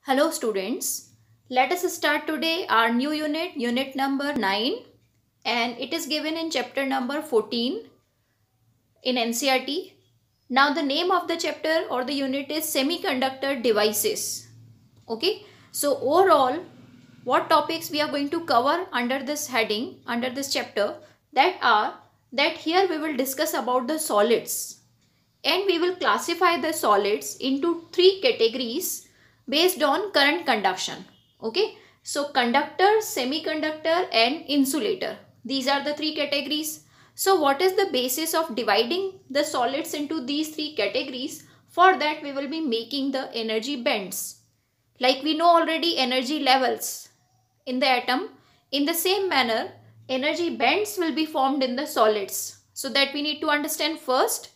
Hello students, let us start today our new unit number 9, and it is given in chapter number 14 in NCERT. Now the name of the chapter or the unit is semiconductor devices. Okay, so overall what topics we are going to cover under this heading, under this chapter, that here we will discuss about the solids, and we will classify the solids into three categories based on current conduction. Okay, so conductor, semiconductor and insulator, these are the three categories. So what is the basis of dividing the solids into these three categories? For that we will be making the energy bands. Like we know already energy levels in the atom, in the same manner energy bands will be formed in the solids. So that we need to understand first,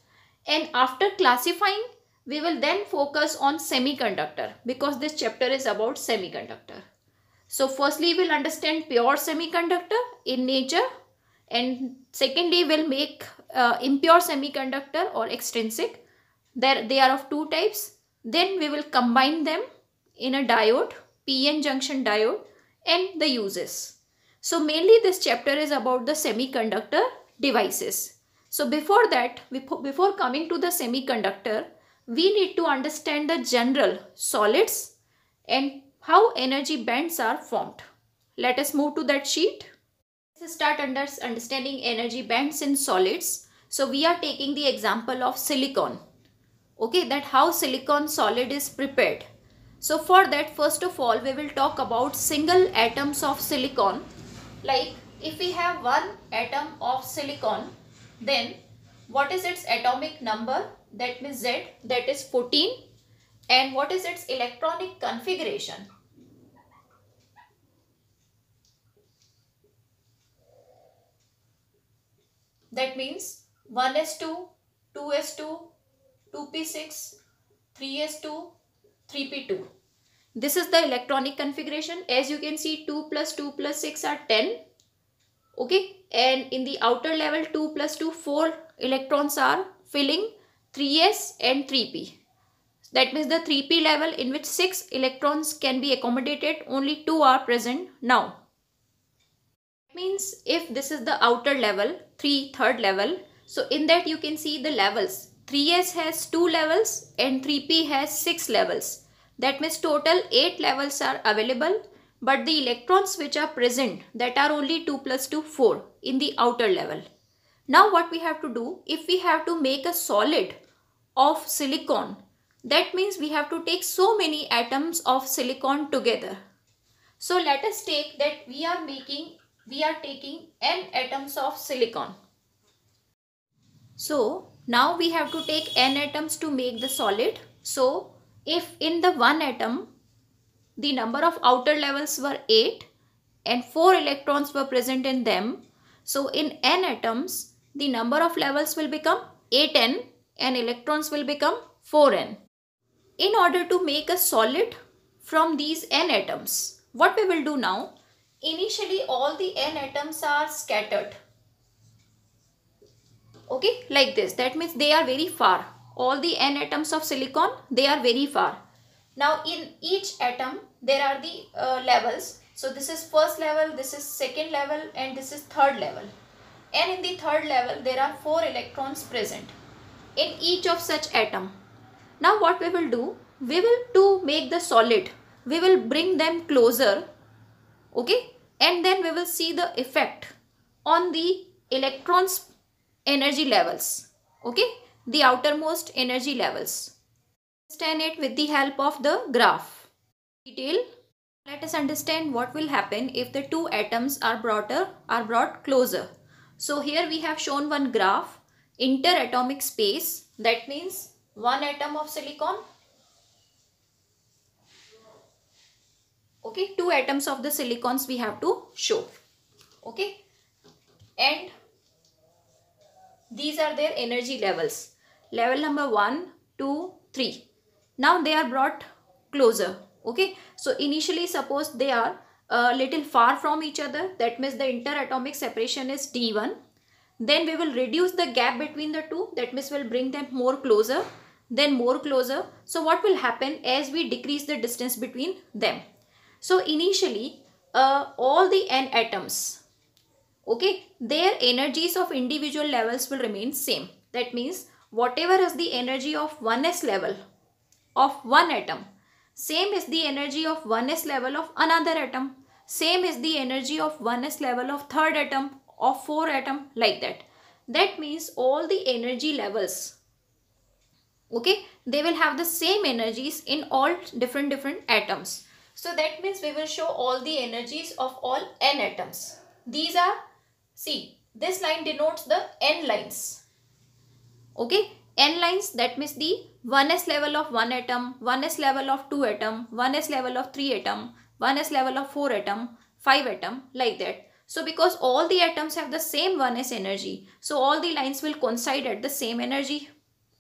and after classifying we will then focus on semiconductor, because this chapter is about semiconductor. So firstly we'll understand pure semiconductor in nature, and secondly we'll make impure semiconductor or extrinsic. They are of two types. Then we will combine them in a diode, PN junction diode, and the uses. So mainly this chapter is about the semiconductor devices. So before that, before coming to the semiconductor, we need to understand the general solids and how energy bands are formed. Let us move to that sheet. Let's start understanding energy bands in solids. So we are taking the example of silicon. Okay, that how silicon solid is prepared. So for that, first of all we will talk about single atoms of silicon. Like if we have one atom of silicon, then what is its atomic number? That means Z, that is 14. And what is its electronic configuration? That means 1s2, 2s2, 2p6, 3s2, 3p2. This is the electronic configuration. As you can see, 2 plus 2 plus 6 are 10. Okay, and in the outer level 2 plus 2, 4 electrons are filling 3s and 3p. That means the 3p level, in which 6 electrons can be accommodated, only 2 are present now. That means if this is the outer level, third level, so in that you can see the levels. 3s has 2 levels and 3p has 6 levels. That means total 8 levels are available, but the electrons which are present, that are only 2 plus 2, 4 in the outer level. Now what we have to do, if we have to make a solid of silicon, that means we have to take so many atoms of silicon together. So let us take that we are taking n atoms of silicon. So now we have to take n atoms to make the solid. So if in the one atom the number of outer levels were 8 and 4 electrons were present in them, so in n atoms the number of levels will become 8n and electrons will become 4n. In order to make a solid from these n atoms, what we will do now, initially all the n atoms are scattered. Okay, like this. That means they are very far. All the n atoms of silicon, they are very far. Now in each atom there are the levels. So this is first level, this is second level, and this is third level. And in the third level there are 4 electrons present in each of such atom. Now what we will do, we will, to make the solid, we will bring them closer. Okay, and then we will see the effect on the electrons energy levels. Okay, the outermost energy levels. Understand it with the help of the graph. Detail. Let us understand what will happen if the two atoms are brought closer. So here we have shown one graph, interatomic space. That means one atom of silicon. Okay, 2 atoms of the silicons we have to show. Okay, and these are their energy levels. Level number 1, 2, 3. Now they are brought closer. Okay, so initially suppose they are a little far from each other. That means the interatomic separation is D1. Then we will reduce the gap between the two. That means we'll bring them more closer. then more closer. So what will happen as we decrease the distance between them? So initially all the n atoms, okay, their energies of individual levels will remain same. That means whatever is the energy of 1s level of one atom, same is the energy of 1s level of another atom, same is the energy of 1s level of third atom, of 4 atom, like that. That means all the energy levels, okay, they will have the same energies in all different atoms. So that means we will show all the energies of all n atoms. These are, see, this line denotes the n lines, okay, n lines. That means the 1s level of 1 atom, 1s level of 2 atom, 1s level of 3 atom, 1s level of 4 atom, 5 atom, like that. So because all the atoms have the same 1s energy, so all the lines will coincide at the same energy.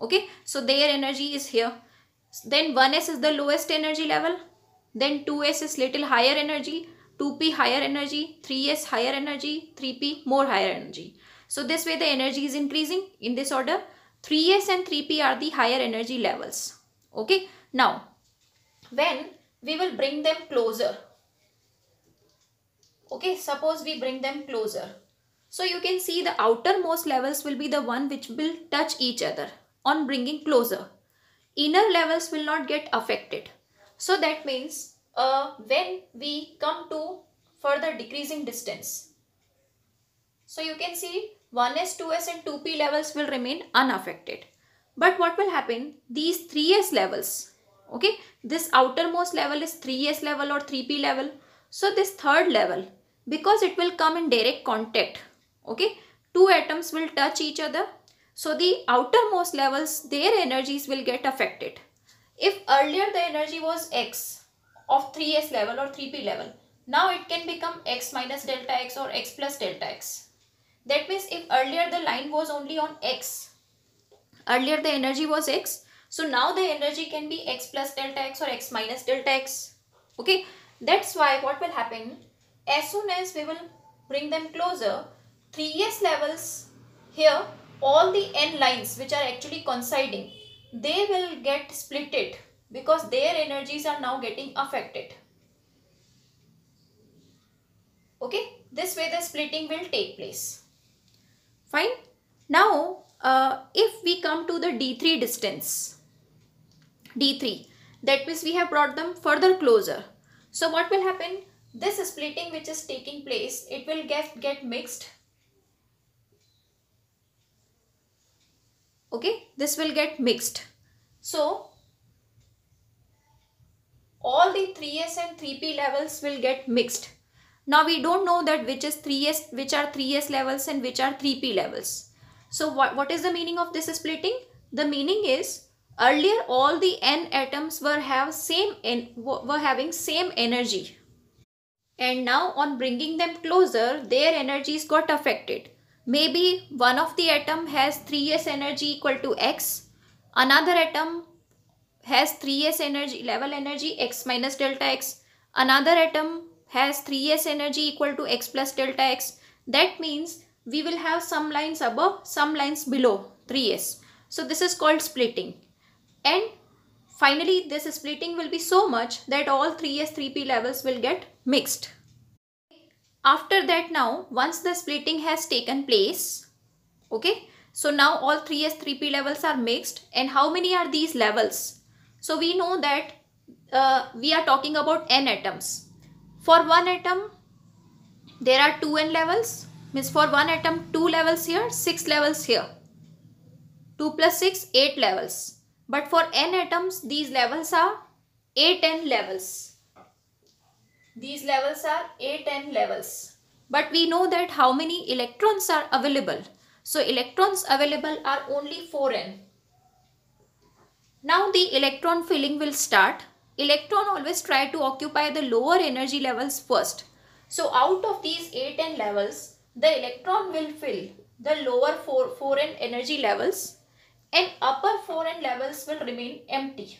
Okay, so their energy is here. Then 1s is the lowest energy level, then 2s is little higher energy, 2p higher energy, 3s higher energy, 3p more higher energy. So this way the energy is increasing in this order. 3s and 3p are the higher energy levels. Okay, now when we will bring them closer, okay, suppose we bring them closer, so you can see the outermost levels will be the one which will touch each other on bringing closer. Inner levels will not get affected. So that means when we come to further decreasing distance, so you can see 1s, 2s and 2p levels will remain unaffected. But what will happen? These 3s levels, okay, this outermost level is 3s level or 3p level. So this third level, because it will come in direct contact, okay, two atoms will touch each other. So the outermost levels, their energies will get affected. If earlier the energy was x of 3s level or 3p level, now it can become x minus delta x or x plus delta x. That means if earlier the line was only on x, earlier the energy was x, so now the energy can be x plus delta x or x minus delta x. Okay, that's why what will happen, as soon as we will bring them closer, 3s levels here, all the n lines which are actually coinciding, they will get splitted because their energies are now getting affected. Okay, this way the splitting will take place. Fine. Now if we come to the D3 distance, D3, that means we have brought them further closer. So what will happen? This splitting which is taking place, it will get mixed. Okay, this will get mixed. So all the 3s and 3p levels will get mixed. Now we don't know that which are 3s levels and which are 3p levels. So what is the meaning of this splitting? The meaning is earlier all the n atoms were having same energy, and now on bringing them closer, their energies got affected. Maybe one of the atom has 3s energy equal to x, another atom has 3s energy level energy x minus delta x, another atom has 3s energy equal to x plus delta x. That means we will have some lines above, some lines below 3s. So this is called splitting. And finally this splitting will be so much that all 3s 3p levels will get mixed. After that, now once the splitting has taken place, okay, so now all 3s 3p levels are mixed. And how many are these levels? So we know that we are talking about n atoms. For one atom there are 2n levels, means for one atom 2 levels here, 6 levels here, 2 plus 6 8 levels. But for n atoms these levels are 8n levels. These levels are 8n levels. But we know that how many electrons are available. So electrons available are only 4n. Now the electron filling will start. Electron always try to occupy the lower energy levels first. So out of these 8n levels, the electron will fill the lower 4n energy levels, and upper 4n levels will remain empty.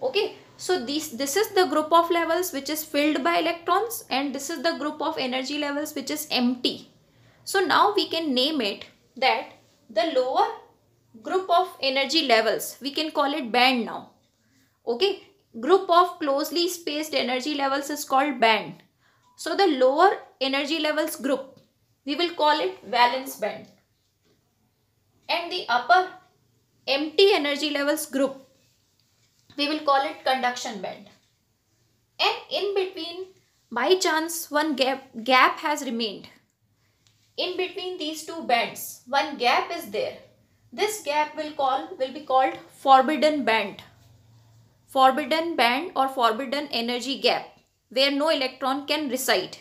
Okay, so this is the group of levels which is filled by electrons, and this is the group of energy levels which is empty. So now we can name it that the lower group of energy levels, we can call it band now. Okay, group of closely spaced energy levels is called band. So the lower energy levels group, we will call it valence band. And the upper empty energy levels group, we will call it conduction band. And in between, by chance, one gap has remained. In between these two bands, one gap is there. This gap will be called forbidden band. Forbidden band or forbidden energy gap, where no electron can reside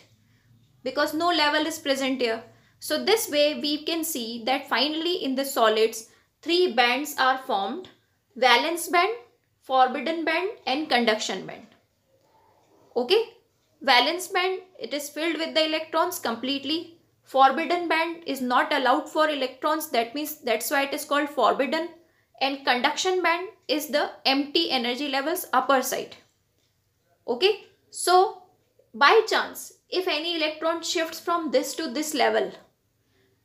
because no level is present here. So this way we can see that finally in the solids, three bands are formed: valence band, forbidden band and conduction band. Okay, valence band, it is filled with the electrons completely. Forbidden band is not allowed for electrons, that means that's why it is called forbidden. And conduction band is the empty energy levels upper side. Okay, so by chance, if any electron shifts from this to this level,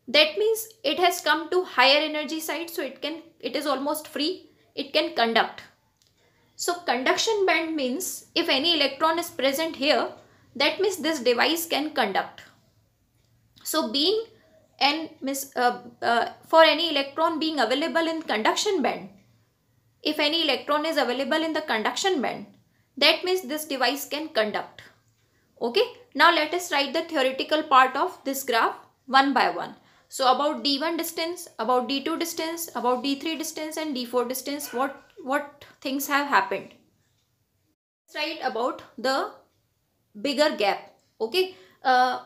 that means it has come to higher energy side, so it is almost free, it can conduct. So conduction band means if any electron is present here, that means this device can conduct. So for any electron being available in conduction band, if any electron is available in the conduction band, that means this device can conduct. Okay, now let us write the theoretical part of this graph one by one. So about D1 distance, about D2 distance, about D3 distance and D4 distance, what things have happened. Let's write about the bigger gap. Okay,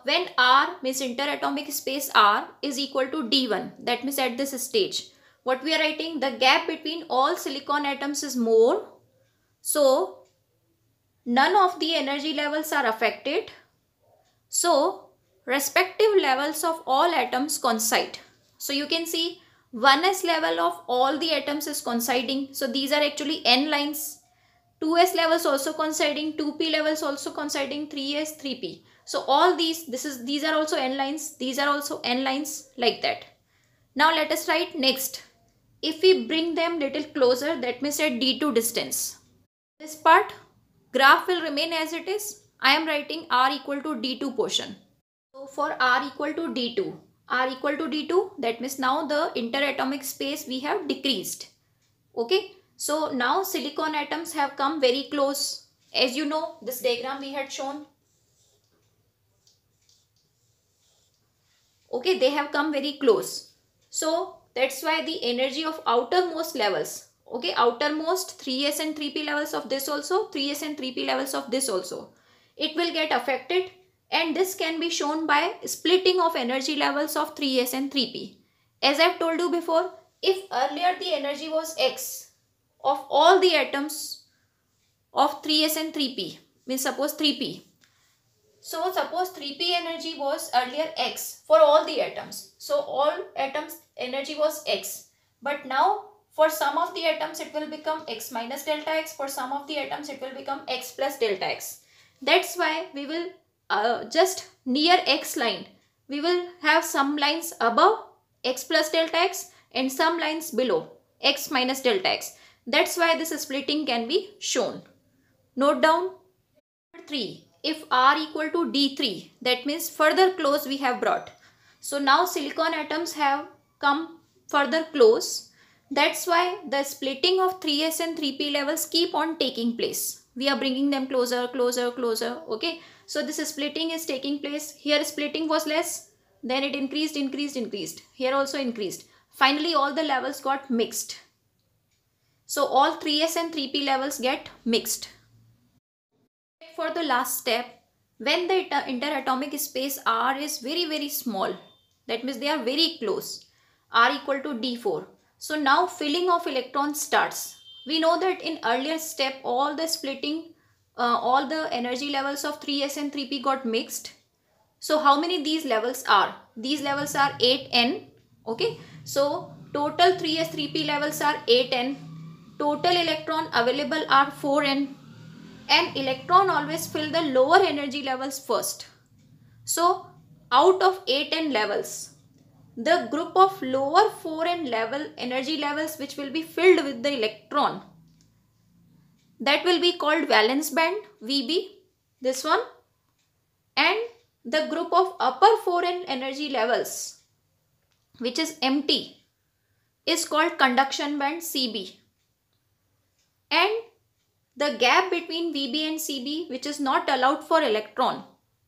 when R means interatomic space R is equal to D1, that means at this stage, what we are writing, the gap between all silicon atoms is more. So none of the energy levels are affected. So respective levels of all atoms coincide. So you can see 1s level of all the atoms is coinciding. So these are actually n lines. 2s levels also coinciding, 2p levels also coinciding, 3s, 3p. So all these are also n lines, these are also n lines, like that. Now let us write next. If we bring them little closer, that means at D2 distance. This part, graph will remain as it is. I am writing R equal to D2 portion. So for R equal to D2, that means now the interatomic space we have decreased. Okay, so now silicon atoms have come very close. As you know, this diagram we had shown. Okay, they have come very close. So that's why the energy of outermost levels, okay, outermost 3s and 3p levels of this also, 3s and 3p levels of this also, it will get affected. And this can be shown by splitting of energy levels of 3s and 3p. As I have told you before, if earlier the energy was x of all the atoms of 3s and 3p, means suppose 3p. So suppose 3p energy was earlier x for all the atoms. So all atoms energy was x. But now for some of the atoms it will become x minus delta x. For some of the atoms it will become x plus delta x. That's why we will just near x line, we will have some lines above x plus delta x and some lines below x minus delta x. That's why this splitting can be shown. Note down. 3. If R equal to D3, that means further close we have brought. So now silicon atoms have come further close. That's why the splitting of 3s and 3p levels keep on taking place. We are bringing them closer, closer, closer. Okay. So this splitting is taking place. Here splitting was less. Then it increased, increased, increased. Here also increased. Finally all the levels got mixed. So all 3s and 3p levels get mixed. For the last step, when the interatomic space R is very, very small, that means they are very close, R equal to D4. So now filling of electrons starts. We know that in earlier step all the splitting, all the energy levels of 3s and 3p got mixed. So how many these levels are? These levels are 8n. Okay. So total 3s 3p levels are 8n. Total electron available are 4n. And electron always fill the lower energy levels first. So out of 8n levels, the group of lower 4n energy levels which will be filled with the electron, that will be called valence band, VB, this one. And the group of upper 4n energy levels, which is empty, is called conduction band, CB. And the gap between VB and CB, which is not allowed for electron,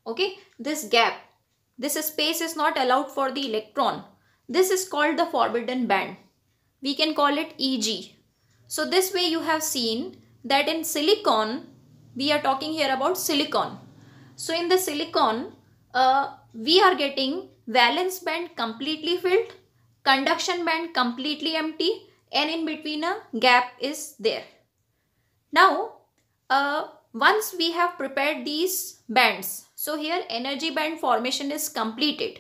okay, this gap, this space is not allowed for the electron, this is called the forbidden band. We can call it EG. So this way you have seen that in silicon, we are talking here about silicon. So in the silicon, we are getting valence band completely filled, conduction band completely empty, and in between a gap is there. Now, once we have prepared these bands, so here energy band formation is completed.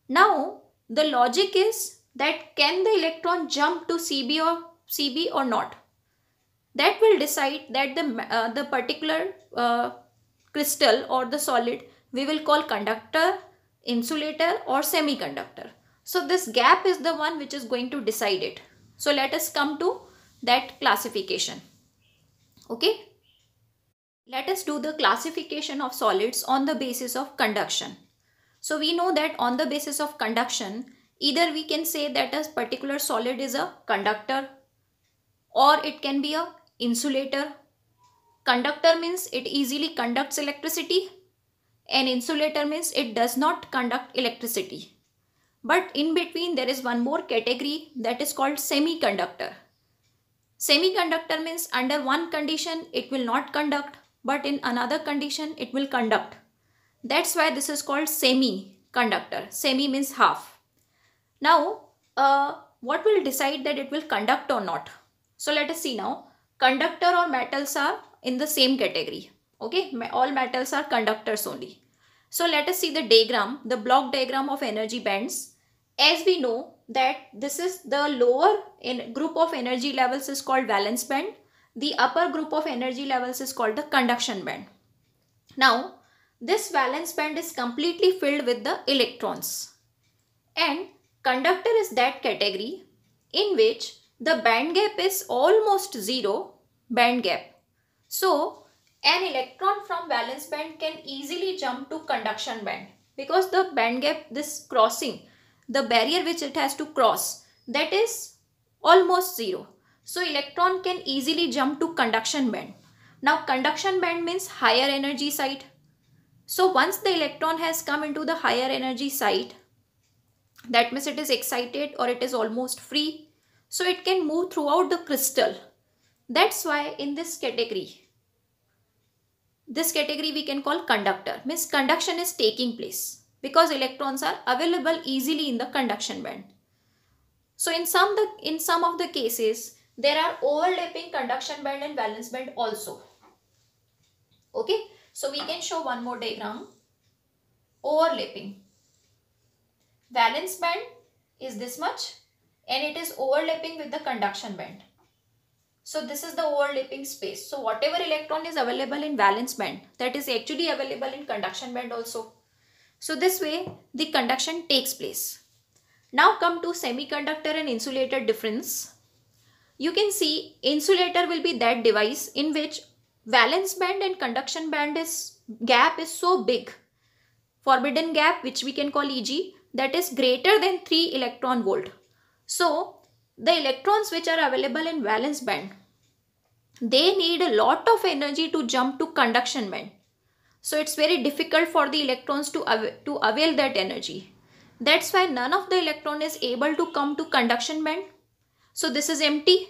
Now, the logic is that can the electron jump to CB or not? That will decide that the particular crystal or the solid we will call conductor, insulator or semiconductor. So this gap is the one which is going to decide it. So let us come to that classification. Okay. Let us do the classification of solids on the basis of conduction. So we know that on the basis of conduction, either we can say that a particular solid is a conductor or it can be a insulator. Conductor means it easily conducts electricity and insulator means it does not conduct electricity. But in between there is one more category, that is called semiconductor. Semiconductor means under one condition it will not conduct, but in another condition it will conduct. That's why this is called semiconductor. Semi means half. Now, what will decide that it will conduct or not? So let us see now. Conductor or metals are in the same category. Okay, all metals are conductors only. So let us see the diagram, the block diagram of energy bands. As we know that this is the lower group of energy levels is called valence band. The upper group of energy levels is called the conduction band. Now, this valence band is completely filled with the electrons. And conductor is that category in which the band gap is almost zero band gap. So, an electron from valence band can easily jump to conduction band because the band gap, this crossing, the barrier which it has to cross, that is almost zero. So, electron can easily jump to conduction band. Now, conduction band means higher energy site. So, once the electron has come into the higher energy site, that means it is excited or it is almost free. So, it can move throughout the crystal. That's why in this category we can call conductor, means conduction is taking place because electrons are available easily in the conduction band. So in some of the cases there are overlapping conduction band and valence band also. Okay, so we can show one more diagram. Overlapping. Valence band is this much and it is overlapping with the conduction band. So this is the overlapping space. So whatever electron is available in valence band, that is actually available in conduction band also. So this way the conduction takes place. Now come to semiconductor and insulator difference. You can see insulator will be that device in which valence band and conduction band gap is so big. Forbidden gap, which we can call EG, that is greater than 3 electron volt. So the electrons which are available in valence band, they need a lot of energy to jump to conduction band. So it's very difficult for the electrons to avail that energy. That's why none of the electron is able to come to conduction band. So this is empty,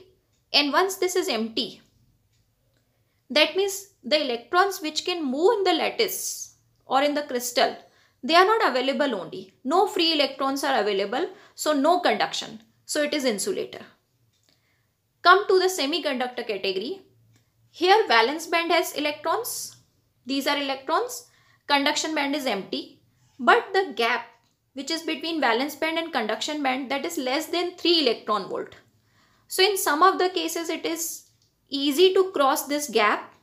and once this is empty, that means the electrons which can move in the lattice or in the crystal, they are not available only. No free electrons are available, so no conduction. So it is insulator. Come to the semiconductor category. Here valence band has electrons. These are electrons. Conduction band is empty. But the gap which is between valence band and conduction band, that is less than 3 electron volt. So in some of the cases it is easy to cross this gap.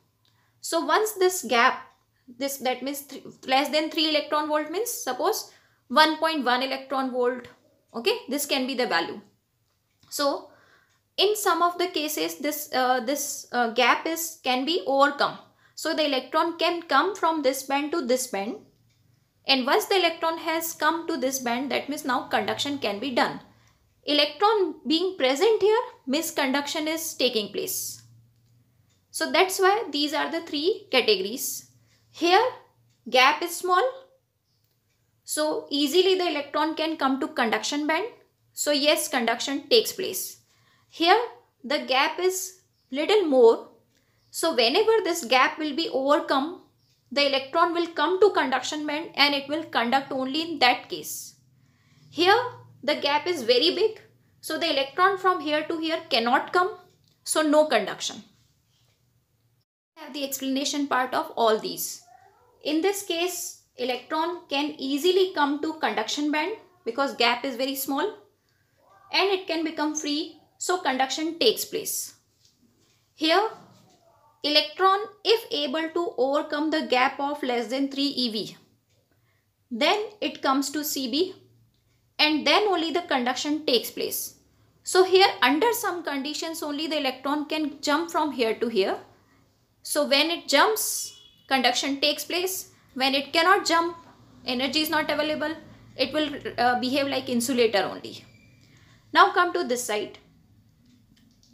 So once this gap, that means less than 3 electron volt means suppose 1.1 electron volt Okay, this can be the value. So in some of the cases, this gap can be overcome. So the electron can come from this band to this band, and once the electron has come to this band, that means now conduction can be done. Electron being present here means conduction is taking place. So that's why these are the three categories. Here gap is small, so easily the electron can come to conduction band. So yes, conduction takes place. Here the gap is little more. So whenever this gap will be overcome, the electron will come to conduction band and it will conduct only in that case. Here the gap is very big. So the electron from here to here cannot come. So no conduction. I have the explanation part of all these. In this case, electron can easily come to conduction band because gap is very small, and it can become free. So conduction takes place. Here electron, if able to overcome the gap of less than 3 eV, then it comes to Cb, and then only the conduction takes place. So here under some conditions only the electron can jump from here to here. So when it jumps, conduction takes place. When it cannot jump, energy is not available, it will behave like insulator only. Now come to this side.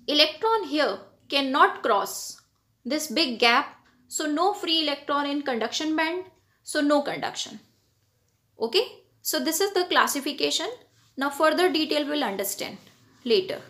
Electron here cannot cross this big gap, so no free electron in conduction band, so no conduction. Okay, so this is the classification. Now further detail we'll understand later.